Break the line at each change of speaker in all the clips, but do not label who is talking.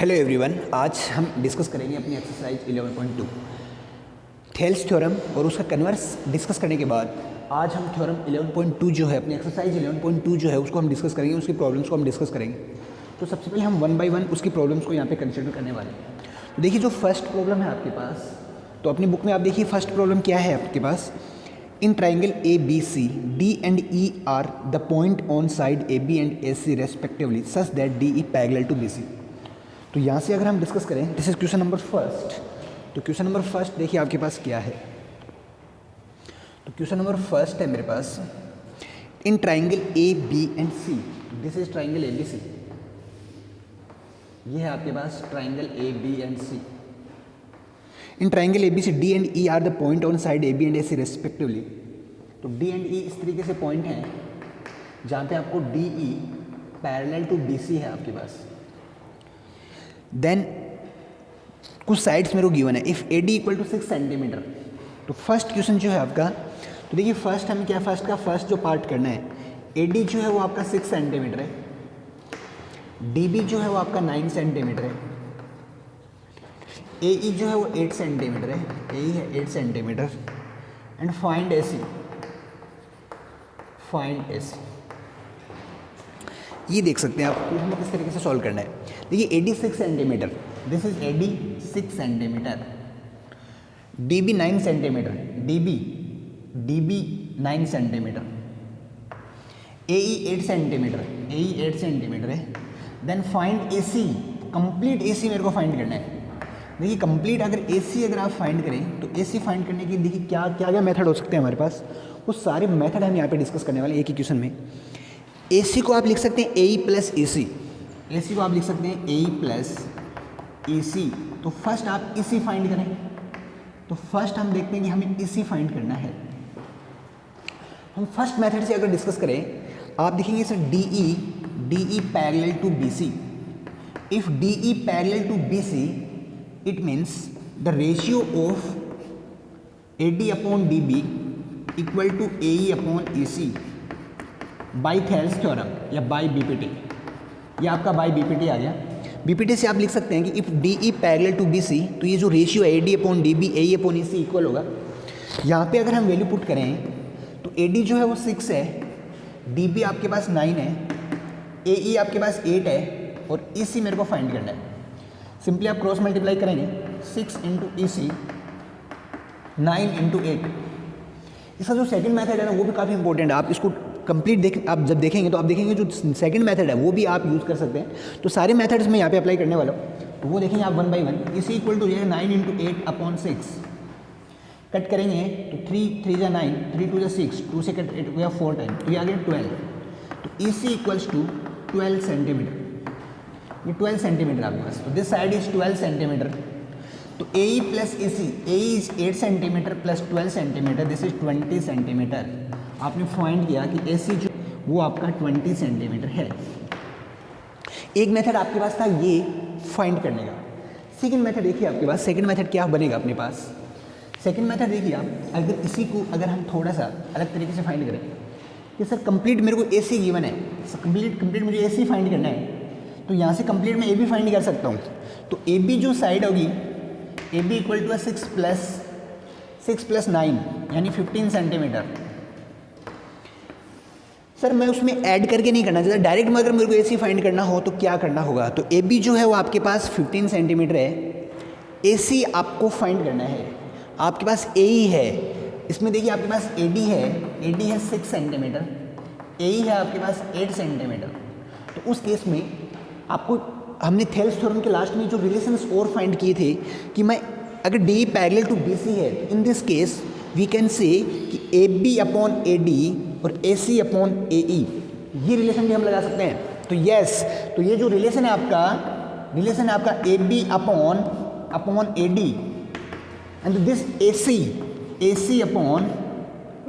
Hello everyone, आज हम discuss करेंगे अपनी एक्सरसाइज 11.2 थेल्स थ्योरम और उसका कन्वर्स डिस्कस करने के बाद आज हम थ्योरम 11.2 जो है अपनी एक्सरसाइज 11.2 जो है उसको हम डिस्कस करेंगे, उसकी प्रॉब्लम्स को हम डिस्कस करेंगे। तो सबसे पहले हम वन बाय वन उसकी प्रॉब्लम्स को यहाँ पे कंसिडर करने वाले हैं। तो देखिए जो फर्स्ट प्रॉब्लम है आपके पास, तो अपनी बुक में आप देखिए फर्स्ट प्रॉब्लम क्या है आपके पास। In triangle A B C D and E are the point on side A B and A C respectively such that D E parallel to B C. तो यहाँ से अगर हम डिस्कस करें, this is question number first. तो question number first देखिए आपके पास क्या है। तो क्वेश्चन नंबर फर्स्ट है मेरे पास, in triangle A B and C, this is triangle A B C, ये है आपके पास triangle A B and C. In triangle A B C D and E are the point on side A B and A C respectively. तो D and E इस तरीके से point हैं जहाँ पे आपको D E parallel to B C है आपके पास। देन कुछ साइड्स मेरे को गिवन है, if A D equal to 6 centimetre. तो फर्स्ट क्वेश्चन जो है आपका, तो देखिए फर्स्ट हम क्या, फर्स्ट जो पार्ट करना है, ए डी जो है वो आपका 6 सेंटीमीटर है, डी बी जो है वो आपका 9 सेंटीमीटर है, ए ई जो है वो 8 सेंटीमीटर है, ए ई है 8 centimetre, and find A C, find A C. ये देख सकते हैं आप, हमें किस तरीके से सॉल्व करना है। देखिए A D 6 centimetre, this is A D 6 centimetre, D B 9 centimetre, D B 9 centimetre, A E 8 centimetre, A E 8 centimetre है। Then find A C, complete A C मेरे को फाइंड करना है। देखिए कंप्लीट अगर ए सी अगर आप फाइंड करें तो ए सी फाइंड करने की देखिए क्या क्या मेथड हो सकते हैं हमारे पास, वो सारे मेथड हम यहाँ पे डिस्कस करने वाले एक ही क्वेश्चन में। ए सी को आप लिख सकते हैं ए ई प्लस ए सी, ए सी को आप लिख सकते हैं ए ई प्लस ए सी। तो फर्स्ट आप ई सी फाइंड करें, तो फर्स्ट हम देखते हैं कि हमें ई सी फाइंड करना है। हम फर्स्ट मेथड से अगर डिस्कस करें, आप देखेंगे sir D E parallel to B C. If D E parallel to B C, it means the ratio of A D upon D B equal to A E upon A C by Thales theorem या by BPT. ये आपका by BPT आ गया। BPT से आप लिख सकते हैं कि if D E parallel to B C, तो ये जो रेशियो है A D upon D B, A E upon A C equal होगा। यहाँ पे अगर हम वैल्यू पुट करें तो ए डी जो है वो 6 है, डी बी आपके पास 9 है, ए ई आपके पास 8 है, और ई सी मेरे को फाइंड करना है। सिंपली आप क्रॉस मल्टीप्लाई करेंगे, 6 इंटू ई सी, 9 इंटू 8। इसका जो सेकंड मेथड है ना वो भी काफ़ी इंपॉर्टेंट है। आप इसको कंप्लीट आप जब देखेंगे तो आप देखेंगे जो सेकंड मेथड है वो भी आप यूज़ कर सकते हैं। तो सारे मेथड्स मैं यहाँ पे अप्लाई करने वाला हूँ, तो वो देखेंगे आप वन बाई वन। इसी इक्वल टू ये 9 इंटू 8 अपॉन 6, कट करेंगे तो 3 3 जा 9, 3 2 जा 6, 2 से कट 8 हो गया 4 टाइम, तो ये आ गया 12। तो ई सी इक्वल्स टू 12 सेंटीमीटर, ये 12 सेंटीमीटर आपके पास। तो दिस साइड इज 12 सेंटीमीटर। तो A E plus A C, A E is 8 centimetre plus 12 centimetre, this is 20 centimetre. आपने फाइंड किया कि ए सी जो वो आपका 20 सेंटीमीटर है। एक मेथड आपके पास था ये फाइंड करने का। सेकंड मेथड देखिए आपके पास, सेकंड मेथड क्या बनेगा अपने पास। सेकंड मेथड देखिए आप, अगर इसी को अगर हम थोड़ा सा अलग तरीके से फाइंड करें कि सर कंप्लीट मेरे को ए सी गिवन है, कंप्लीट मुझे ए सी फाइंड करना है, तो यहाँ से कंप्लीट मैं ए बी फाइंड कर सकता हूँ। तो ए बी जो साइड होगी, A B equal to 6 plus 9 यानी 15 सेंटीमीटर। सर मैं उसमें ऐड करके नहीं करना चाहता, डायरेक्ट में अगर मेरे को ए सी फाइंड करना हो तो क्या करना होगा। तो ए बी जो है वो आपके पास 15 सेंटीमीटर है, ए सी आपको फाइंड करना है, आपके पास ए ई है। इसमें देखिए आपके पास ए डी है 6 सेंटीमीटर, ए ई है आपके पास 8 सेंटीमीटर। तो उस केस में आपको हमने थेल्स थ्योरम के लास्ट में जो रिलेशंस और फाइंड किए थे कि मैं अगर D parallel to B C है, in this case we can say कि A B upon A D और A C upon A E, ये रिलेशन भी हम लगा सकते हैं। तो यस, तो ये जो रिलेशन है आपका A B upon A D and this A C upon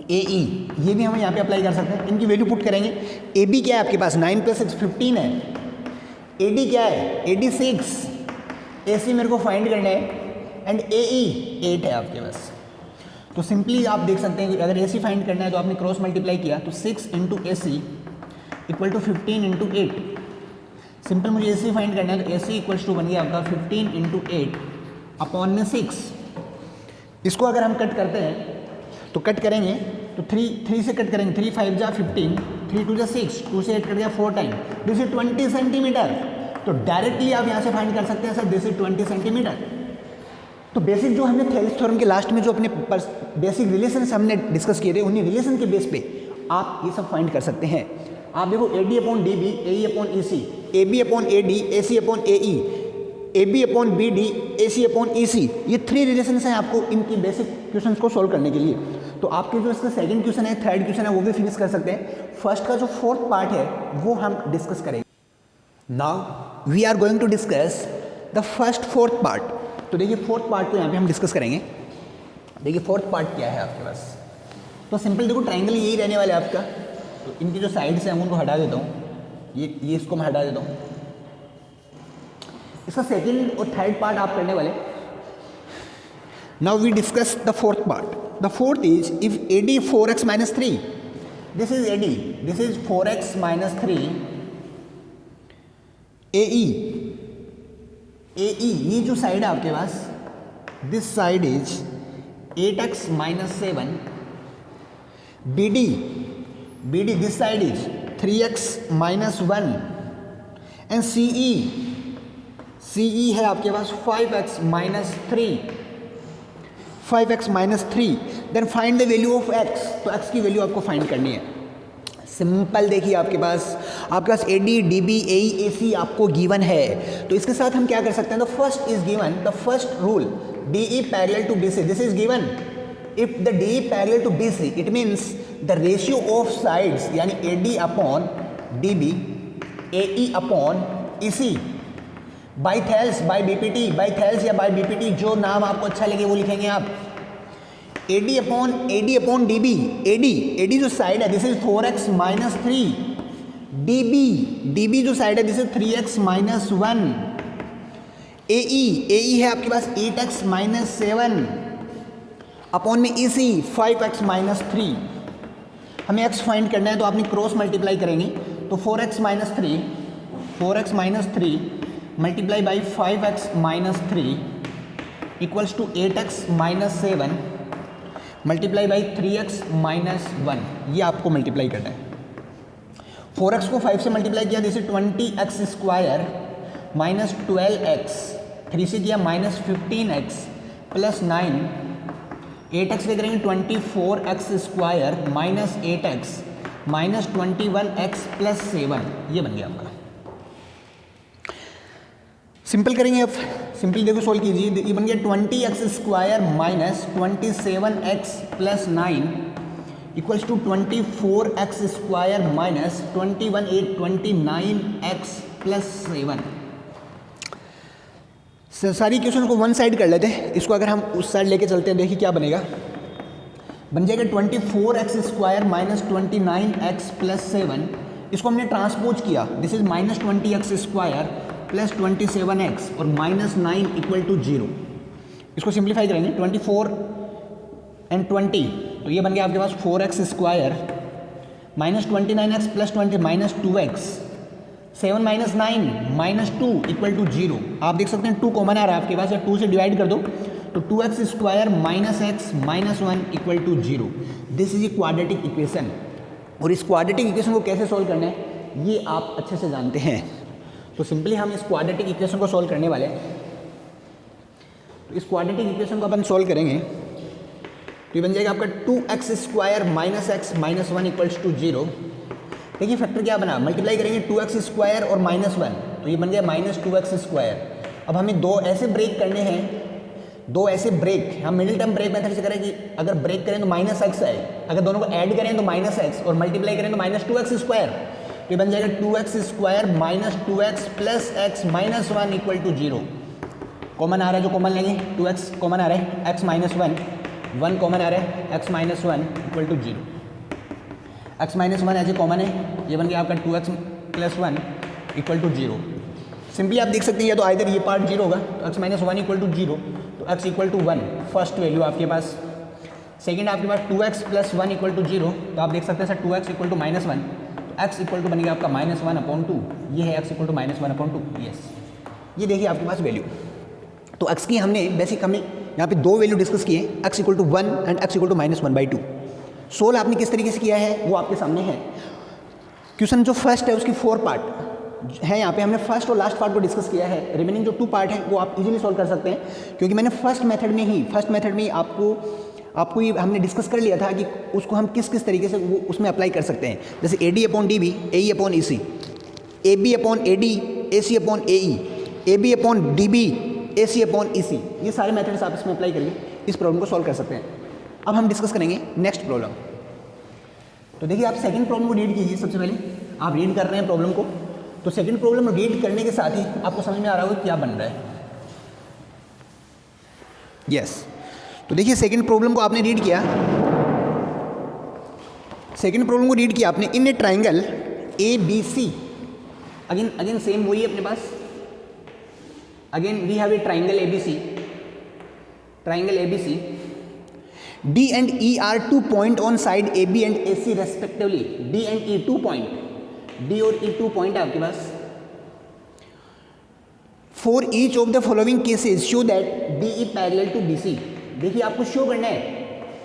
A E, ये भी हम यहाँ पे अप्लाई कर सकते हैं। इनकी वैल्यू पुट करेंगे। ए बी क्या है आपके पास 9 प्लस 6 15 है, ए डी क्या है, ए डी 6, ए सी मेरे को फाइंड करना है, एंड ए ई 8 है आपके पास। तो सिंपली आप देख सकते हैं कि अगर ए सी फाइंड करना है तो आपने क्रॉस मल्टीप्लाई किया, तो 6 into A C equal to 15 into 8, simple मुझे ए सी फाइंड करना है, तो ए सी इक्वल्स टू बन गया आपका 15 इंटू 8 अपॉन में 6। इसको अगर हम कट करते हैं तो कट करेंगे तो 3 से कट करेंगे, 3 5 जा 15, 3 2 जा 6, 2 से 8 कट गया 4 टाइम, दिस इज 20 सेंटीमीटर। तो डायरेक्टली आप यहाँ से फाइंड कर सकते हैं सर दिस इज 20 सेंटीमीटर। तो बेसिक जो हमने थेल्स थ्योरम के लास्ट में जो अपने बेसिक रिलेशन हमने डिस्कस किए थे, उन्हीं रिलेशन के बेस पे आप ये सब फाइंड कर सकते हैं। आप देखो A D upon D B, A E upon E C, A B upon A D, A C upon A E, A B upon B D, A C upon E C, ये 3 relation हैं आपको इनकी basic question को solve करने के लिए। तो आपके जो इसका सेकंड क्वेश्चन है, थर्ड क्वेश्चन है, वो भी फिनिश कर सकते हैं। फर्स्ट का जो फोर्थ पार्ट है वो हम डिस्कस करेंगे। Now we are going to discuss the first fourth part. तो देखिए फोर्थ पार्ट को यहाँ पे हम डिस्कस करेंगे। देखिए फोर्थ पार्ट क्या है आपके पास, तो सिंपल देखो ट्राइंगल यही रहने वाला है आपका। तो इनकी जो साइड्स हैं हम उनको हटा देता हूँ, ये इसको मैं हटा देता हूँ। इसका सेकंड और थर्ड पार्ट आप करने वाले। Now we discuss the fourth part. The fourth is if A D 4x minus 3, this is A D, this is 4x minus 3, A E ये जो साइड है आपके पास, this side is 8x minus 7, B D this side is 3x minus 1, and C E है आपके पास 5x minus 3, 5x minus 3। Then find the value of x। तो x की वैल्यू आपको फाइंड करनी है। सिंपल देखिए आपके पास A D D B A E ए सी आपको गिवन है। तो इसके साथ हम क्या कर सकते हैं, the first is given, the first rule D E parallel to B C, this is given. If the D E parallel to B C it means the ratio of sides यानी A D upon D B, A E upon E C, by Thales by BPT, by Thales या by BPT, जो नाम आपको अच्छा लगे वो लिखेंगे आप। A D upon D B, A D जो साइड है this is 4x minus 3, D B जो साइड है this is 3x minus 1, A E है आपके पास 8x माइनस 7 अपॉन में ई सी 5x माइनस 3। हमें x फाइंड करना है तो आपने क्रॉस मल्टीप्लाई करेंगे तो 4x minus 3 multiply by 5x minus 3 equals to 8x minus 7 multiply by 3x minus 1। ये आपको मल्टीप्लाई करना है। 4x को 5 से मल्टीप्लाई किया जैसे 20x स्क्वायर माइनस 12x, 3 से किया माइनस 15x प्लस 9, 8x ले करेंगे 24x square minus 8x minus 21x plus 7। ये बन गया आपका। सिंपल करेंगे अब, सिंपल देखो सोल्व कीजिए। ये बन गया 20x square minus 27x plus 9 equals to 24x square minus 29x plus 7। सारी क्वेश्चन को वन साइड कर लेते हैं। इसको अगर हम उस साइड लेके चलते हैं देखिए क्या बनेगा। बन जाएगा 24x square minus 29x plus 7। इसको हमने ट्रांसपोज किया, this is minus 20x square plus 27x और माइनस 9 इक्वल टू 0। इसको सिंप्लीफाई करेंगे 24 एंड 20, तो ये बन गया आपके पास 4x square minus 29x plus 20 minus 2x, 7 minus 9 minus 2 equal to 0। आप देख सकते हैं 2 कॉमन आ रहा है आपके पास, या 2 से डिवाइड कर दो तो 2x square minus x minus 1 equal to 0। This is a quadratic equation. और इस क्वाड्रेटिक इक्वेशन को कैसे सोल्व करना है ये आप अच्छे से जानते हैं। तो सिंपली हम इस क्वाड्रेटिक इक्वेशन को सोल्व करने वाले हैं। तो इस क्वाड्रेटिक इक्वेशन को अपन सोल्व करेंगे तो ये बन जाएगा आपका 2x square minus x minus 1 equals to 0। देखिए फैक्टर क्या बना, मल्टीप्लाई करेंगे 2x स्क्वायर और माइनस 1, तो ये बन गया माइनस 2x स्क्वायर। अब हमें दो ऐसे ब्रेक करने हैं, दो ऐसे ब्रेक हम मिडिल टर्म ब्रेक मेथड से करें कि अगर ब्रेक करें तो माइनस x आए, अगर दोनों को ऐड करें तो माइनस x और मल्टीप्लाई करें तो माइनस 2x स्क्वायर। तो ये बन जाएगा 2x square minus 2x plus x minus 1 equal to 0। Common आ रहा है, जो कॉमन लेंगे 2x कॉमन आ रहा है, x माइनस 1 कॉमन आ रहा है, x minus 1 equal to 0। x minus 1 ऐसे कॉमन है, ये बन गया आपका 2x plus 1 equal to 0। Simply आप देख सकते हैं या तो आइदर ये पार्ट 0 होगा तो x माइनस 1 इक्वल टू 0, तो x equal to 1 first value आपके पास। सेकंड आपके पास 2x प्लस 1 इक्वल टू 0, तो आप देख सकते हैं sir 2x equal to minus 1, तो x इक्वल टू बनेगा आपका -1/2, ये है x इक्वल टू -1/2, यस। ये देखिए आपके पास वैल्यू। तो x की हमने यहाँ पे दो वैल्यू डिस्कस किए, x equal to 1 and x equal to -1/2। Solve आपने किस तरीके से किया है वो आपके सामने है। क्वेश्चन जो फर्स्ट है उसकी 4 पार्ट है, यहाँ पे हमने फर्स्ट और लास्ट पार्ट को डिस्कस किया है। रिमेनिंग जो 2 पार्ट है वो आप इजीली सॉल्व कर सकते हैं, क्योंकि मैंने फर्स्ट मेथड में ही आपको ये हमने डिस्कस कर लिया था कि उसको हम किस किस तरीके से वो उसमें अप्लाई कर सकते हैं। जैसे AD/DB, AE/EC, AB/AD, AC/AE, AB/DB, AC/EC, ये सारे मेथड्स आप इसमें अप्लाई करके इस प्रॉब्लम को सॉल्व कर सकते हैं। अब हम डिस्कस करेंगे नेक्स्ट प्रॉब्लम। तो देखिए आप सेकंड प्रॉब्लम को रीड कीजिए। सबसे पहले आप रीड कर रहे हैं प्रॉब्लम को, तो सेकंड प्रॉब्लम रीड करने के साथ ही आपको समझ में आ रहा होगा क्या बन रहा है। यस तो देखिए सेकंड प्रॉब्लम को आपने रीड किया, आपने in a triangle ABC, again same वही है अपने पास। Again we have a triangle ABC, D and E are 2 point on side AB and AC respectively. D and E 2 point, D और E 2 point है आपके पास। For each of the following cases show that DE parallel to BC। देखिए आपको show करना है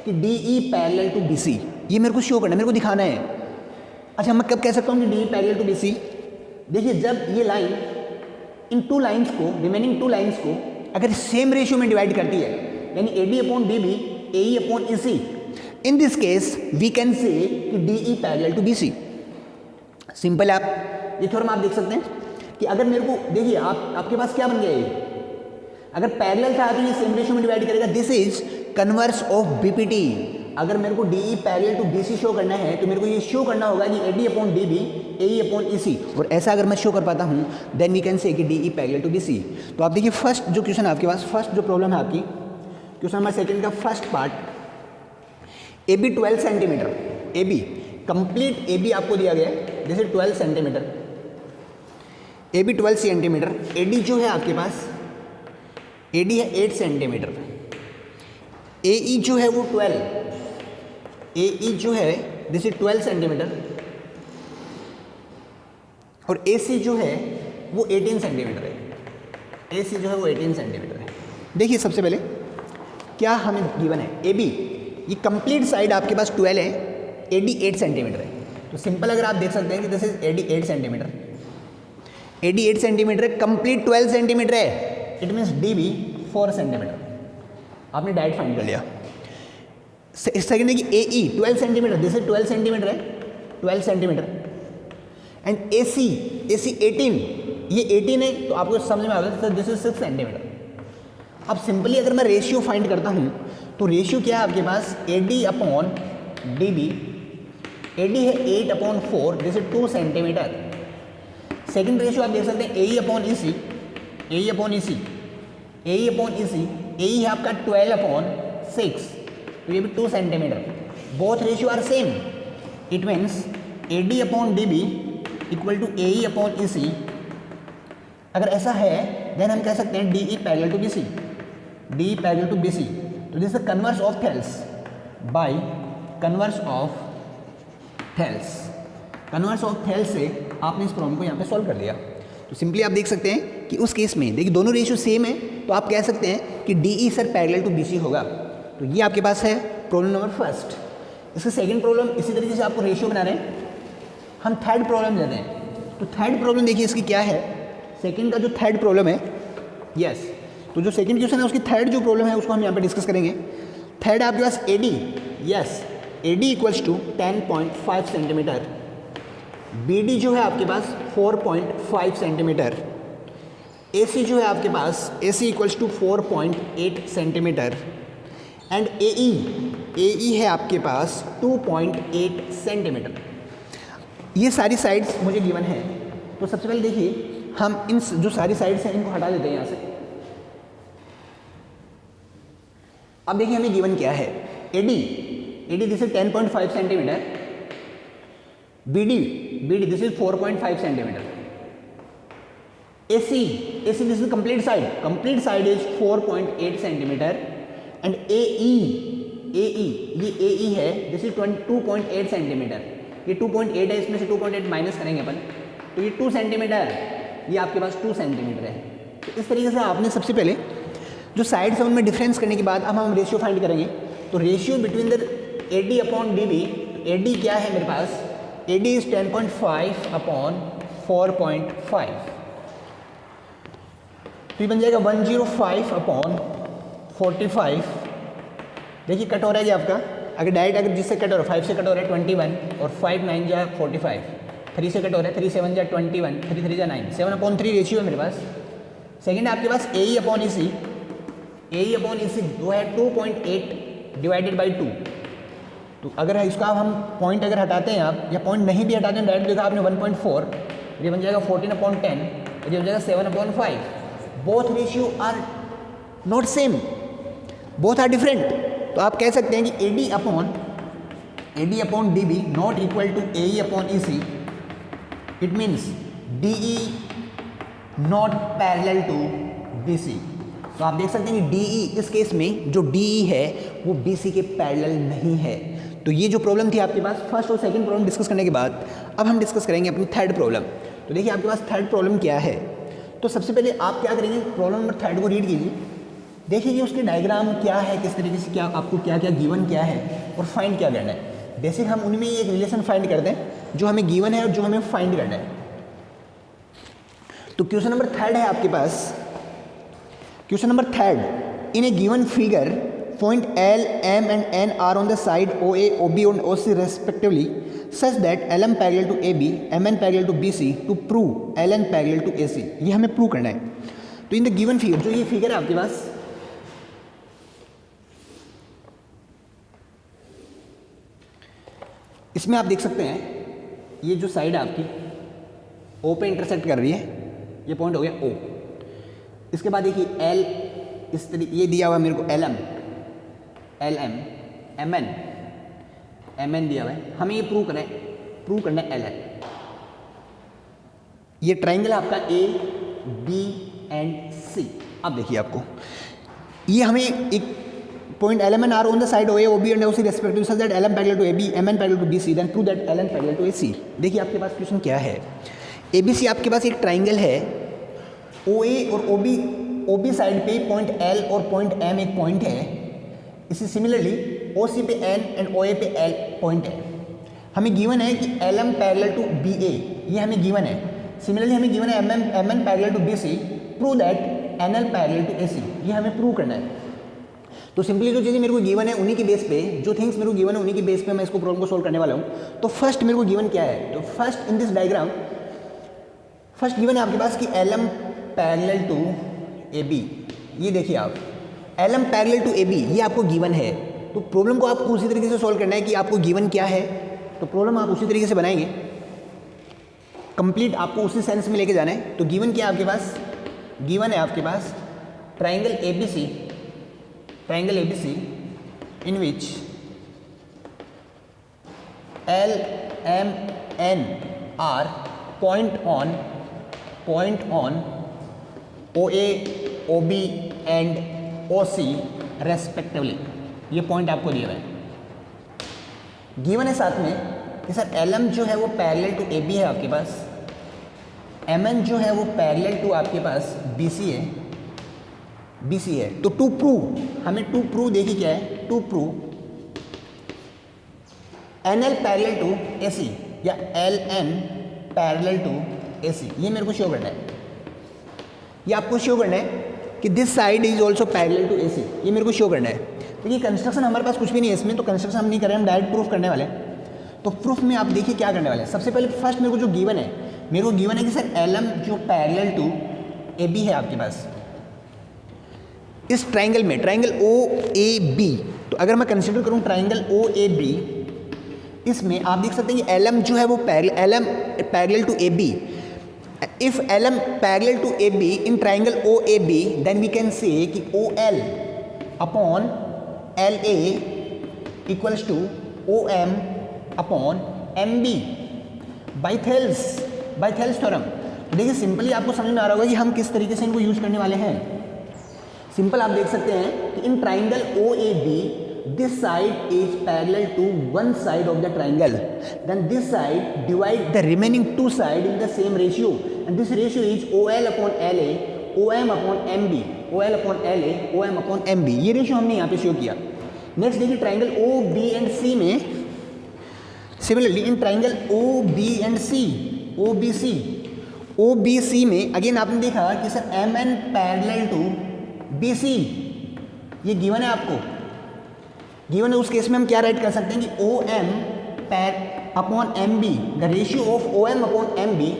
कि DE parallel to BC, ये मेरे को शो करना है, मेरे को दिखाना है। अच्छा मैं कब कह सकता हूँ कि DE parallel to BC? देखिए जब ये लाइन इन 2 लाइन्स को, रिमेनिंग 2 लाइन्स को अगर सेम रेशियो में डिवाइड करती है, यानी AD/DB, AE/EC, in this case we can say कि DE parallel to BC। Simple है, आप ये थ्योरम आप देख सकते हैं कि अगर मेरे को देखिए आपके पास क्या बन गया ये, अगर पैरेलल था तो ये सेम रेशियो में डिवाइड करेगा। This is converse of BPT। अगर मेरे को DE parallel to BC show करना है तो मेरे को ये शो करना होगा कि AD/DB, AE/EC, और ऐसा अगर मैं शो कर पाता हूँ देन वी कैन से कि DE पैरेलल टू BC। तो आप देखिए फर्स्ट जो क्वेश्चन आपके पास, फर्स्ट जो प्रॉब्लम है आपकी, क्वेश्चन नंबर सेकंड का first part, AB 12 centimetre, AB complete AB आपको दिया गया है, जैसे 12 सेंटीमीटर, AB 12 सेंटीमीटर, AD जो है आपके पास, AD है 8 सेंटीमीटर, AE जो है वो 12, AE जो है दिस इज 12 सेंटीमीटर, और AC जो है वो 18 सेंटीमीटर है, AC जो है वो 18 सेंटीमीटर है। देखिए सबसे पहले क्या हमें गिवन है, AB ये कंप्लीट साइड आपके पास 12 है, AD 8 सेंटीमीटर है। तो सिंपल अगर आप देख सकते हैं कि this is AD 8 centimetre, AD 8 centimetre है, कंप्लीट 12 सेंटीमीटर है, इट मीन्स DB 4 सेंटीमीटर। आपने डायरेक्ट फाइंड कर लिया। सेकेंड है कि AE 12 centimetre, this is 12 centimetre है, 12 सेंटीमीटर, एंड AC 18, ये 18 है, तो आपको समझ में आ गया दिस इज 6 सेंटीमीटर। अब सिंपली अगर मैं रेशियो फाइंड करता हूँ तो रेशियो क्या है आपके पास, AD/DB, AD है 8/4, this is 2 centimetre. Second ratio आप देख सकते हैं AE/EC, AE है आपका 12/6, तो ये भी 2 centimetre. Both ratio are same, it means AD/DB equal to AE/EC। अगर ऐसा है देन हम कह सकते हैं DE parallel to BC, DE parallel to BC। तो this is converse of Thales by converse of Thales. Converse of Thales से आपने इस प्रॉब्लम को यहाँ पे सॉल्व कर दिया। तो सिंपली आप देख सकते हैं कि उस केस में देखिए दोनों रेशियो सेम है, तो आप कह सकते हैं कि DE sir parallel to BC होगा। तो ये आपके पास है प्रॉब्लम नंबर फर्स्ट। इसका सेकंड प्रॉब्लम इसी तरीके से आपको रेशियो बना रहे हैं। हम थर्ड प्रॉब्लम लेते हैं। तो थर्ड प्रॉब्लम देखिए इसकी क्या है, सेकंड का जो थर्ड प्रॉब्लम है, यस तो जो सेकंड क्वेश्चन है उसकी थर्ड जो प्रॉब्लम है उसको हम यहाँ पे डिस्कस करेंगे। थर्ड आपके पास AD, yes AD equals to 10.5 centimetre, BD जो है आपके पास 4.5 सेंटीमीटर, AC जो है आपके पास AC equals to 4.8 centimetre, and AE है आपके पास 2.8 सेंटीमीटर। ये सारी साइड्स मुझे गिवन है। तो सबसे पहले देखिए हम इन जो सारी साइड्स हैं इनको हटा देते हैं यहाँ से। अब देखिए हमें गिवन क्या है, AD this is 10.5 centimetre, BD this is 4.5 centimetre, AC this is complete side is 4.8 centimetre, and AE ये AE है दिस इज 2.8 सेंटीमीटर। ये 2.8 है, इसमें से 2.8 माइनस करेंगे अपन तो ये 2 सेंटीमीटर, ये आपके पास 2 सेंटीमीटर है। तो इस तरीके से आपने सबसे पहले जो साइड्स है उनमें डिफरेंस करने के बाद अब हम रेशियो फाइंड करेंगे। तो ratio between the AD upon DB, AD क्या है मेरे पास, AD इज 10.5 अपॉन 4.5, तो ये बन जाएगा 105 अपॉन 45। देखिए कट हो रहा है जी आपका, अगर डायरेक्ट अगर जिससे कट हो रहा है 5 से कट हो रहा है 21 और 5 9 जा 45, 3 से कट हो रहा है 3 7 जा 21, 3 3 जा 9, 7/3 रेशियो है मेरे पास। सेकेंड आपके पास AE upon EC, AE upon EC वो है 2.8 डिवाइडेड बाई 2। तो अगर इसका हम पॉइंट अगर हटाते हैं आप या पॉइंट नहीं भी हटाते हैं, डायरेक्ट देखा आपने 1.4, ये बन जाएगा 14/10, ये बन जाएगा 7/5। Both ratio are not same, both are different. तो आप कह सकते हैं कि AD upon DB not equal to AE upon EC, it means DE not parallel to BC। तो आप देख सकते हैं कि DE इस केस में जो DE है वो BC के पैरेलल नहीं है। तो ये जो प्रॉब्लम थी आपके पास फर्स्ट और सेकंड प्रॉब्लम डिस्कस करने के बाद अब हम डिस्कस करेंगे अपनी थर्ड प्रॉब्लम। तो देखिए आपके पास थर्ड प्रॉब्लम क्या है। तो सबसे पहले आप क्या करेंगे, प्रॉब्लम नंबर थर्ड को रीड कीजिए, देखिए कि उसके डायग्राम क्या है, किस तरीके से क्या आपको क्या क्या गिवन क्या है और फाइंड क्या करना है। बेसिक हम उनमें एक रिलेशन फाइंड करते हैं जो हमें गिवन है और जो हमें फाइंड करना है। तो क्वेश्चन नंबर थर्ड है आपके पास, question number third, in a given figure point L, M and N are on the side OA, OB and OC respectively such that LM parallel to AB, MN parallel to BC to prove LN parallel to AC। ये हमें prove करना है। तो in the given figure, जो ये figure है आपके पास, इसमें आप देख सकते हैं ये जो साइड है आपकी O पे इंटरसेक्ट कर रही है, ये पॉइंट हो गया O। इसके बाद देखिए L इस तरीके ये दिया हुआ है मेरे को LM, MN दिया हुआ है, हमें ये प्रूव करना है LN। ये ट्राइंगल है आपका A, B एंड C। अब देखिए आपको ये हमें एक point LMN are on the side OA, OB and OC respectively such that LM parallel to AB, MN parallel to BC, then prove that LN parallel to AC। देखिए आपके पास question क्या है, ABC आपके पास एक ट्राइंगल है, OA और OB side पे पॉइंट L और पॉइंट M एक पॉइंट है, इसी सिमिलरली OC पे N एंड OA पे L पॉइंट है। हमें गिवन है कि LM पैरेलल टू BA, ये हमें गिवन है। सिमिलरली हमें गिवन है MN parallel to BC, prove that NL parallel to AC, ये हमें प्रूव करना है। तो सिंपली जो चीज़ें मेरे को गिवन है उन्हीं के बेस पे, जो थिंग्स मेरे को गिवन है उन्हीं के बेस पे मैं इसको प्रॉब्लम को सोल्व करने वाला हूँ। तो फर्स्ट मेरे को गिवन क्या है, तो first in this diagram first given है आपके पास कि LM पैरेलल टू AB। ये देखिए आप LM पैरेलल टू AB ये आपको गिवन है। तो प्रॉब्लम को आपको उसी तरीके से सॉल्व करना है कि आपको गिवन क्या है, तो प्रॉब्लम आप उसी तरीके से बनाएंगे, कंप्लीट आपको उसी सेंस में लेके जाना है। तो गिवन क्या है आपके पास, गिवन है आपके पास triangle ABC in which L, M, N are point on OA, OB and OC respectively. ये पॉइंट आपको दिए हुए हैं, गिवन है साथ में कि सर LM जो है वो पैरेलल टू AB है आपके पास, MN जो है वो पैरेलल टू आपके पास BC है। तो टू प्रूव देखिए क्या है, to prove NL parallel to AC या LN पैरेलल टू AC, ये मेरे को शो करना है। ये आपको शो करना है कि this side is also parallel to AC, ये मेरे को शो करना है। तो ये कंस्ट्रक्शन हमारे पास कुछ भी नहीं है इसमें, तो कंस्ट्रक्शन हम नहीं कर रहे हैं, हम डायरेक्ट प्रूफ करने वाले हैं। तो प्रूफ में आप देखिए क्या करने वाले हैं। सबसे पहले फर्स्ट मेरे को जो गिवन है, मेरे को गिवन है कि सर LM जो पैरेलल टू AB है आपके पास इस ट्राइंगल में, ट्राइंगल OAB। तो अगर मैं कंसिडर करूँ ट्राइंगल OAB, इसमें आप देख सकते हैं कि LM जो है वो LM parallel to AB। If LM parallel to AB in triangle OAB, then we can say कि OL upon LA equals to OM upon MB by Thales theorem. देखिए सिंपली आपको समझ में आ रहा होगा कि हम किस तरीके से इनको यूज करने वाले हैं। सिंपल आप देख सकते हैं कि in triangle OAB this side is parallel to one side of the triangle, then this side divide the remaining two sides in the same ratio, and this ratio is OL upon LA, OM upon MB, OL upon LA, OM upon MB. ये रेशियो हमने यहाँ पे शो किया. Next देखिए triangle O B and C में similarly in triangle O B and C, O B C में अगेन आपने देखा कि sir M N parallel to B C, ये गिवन है आपको, गिवन है. उस केस में हम क्या राइट कर सकते हैं कि ओ एम पैर upon M B, the ratio of O M upon M B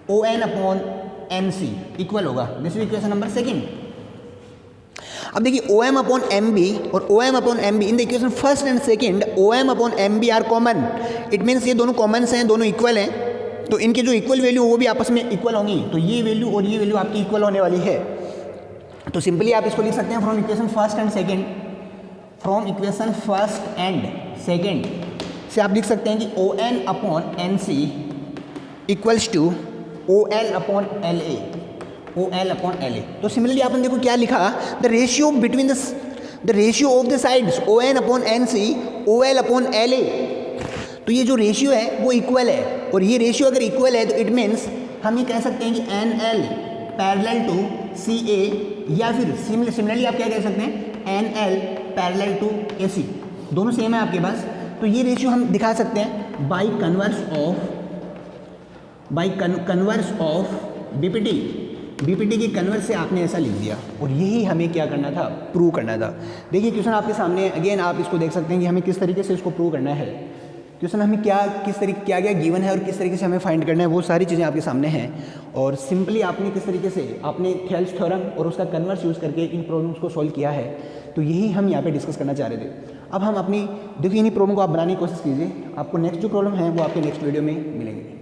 O N upon N C equal होगा. This is equation number second. अब देखिए O M upon M B और O M upon M B in the equation first and second O M upon M B are common. It means ये दोनों common हैं, दोनों equal हैं, तो इनके जो इक्वल वैल्यू वो भी आपस में इक्वल होंगी. तो ये वैल्यू और ये वैल्यू आपकी इक्वल होने वाली है. तो सिंपली आप इसको लिख सकते हैं from equation first and second, from equation first and second से आप लिख सकते हैं कि O N upon N C equals to O L upon L A, O L upon L A. तो सिमिलरली आपने देखो क्या लिखा, the ratio between the ratio of the sides O N upon N C O L upon L A. तो ये जो ratio है वो इक्वल है, और ये रेशियो अगर इक्वल है तो इट मीन्स हम ये कह सकते हैं कि एन एल पैरेलल टू सी ए, या फिर सिमिलरली आप क्या कह सकते हैं एन एल पैरेलल टू ए सी, दोनों सेम है आपके पास. तो ये रेशियो हम दिखा सकते हैं by converse of BPT. BPT की कन्वर्स से आपने ऐसा लिख दिया, और यही हमें क्या करना था, प्रूव करना था. देखिए क्वेश्चन आपके सामने अगेन आप इसको देख सकते हैं कि हमें किस तरीके से इसको प्रूव करना है. क्वेश्चन हमें किस तरीके क्या गिवन है और किस तरीके से हमें फाइंड करना है, वो सारी चीज़ें आपके सामने हैं. और सिंपली आपने किस तरीके से आपने थेल्स थ्योरम और उसका कन्वर्स यूज़ करके इन प्रॉब्लम्स को सॉल्व किया है. तो यही हम यहाँ पे डिस्कस करना चाह रहे थे. अब हम अपनी देखिए इन्हीं प्रॉब्लम को आप बनाने की कोशिश कीजिए. आपको नेक्स्ट जो प्रॉब्लम है वो आपके नेक्स्ट वीडियो में मिलेंगे.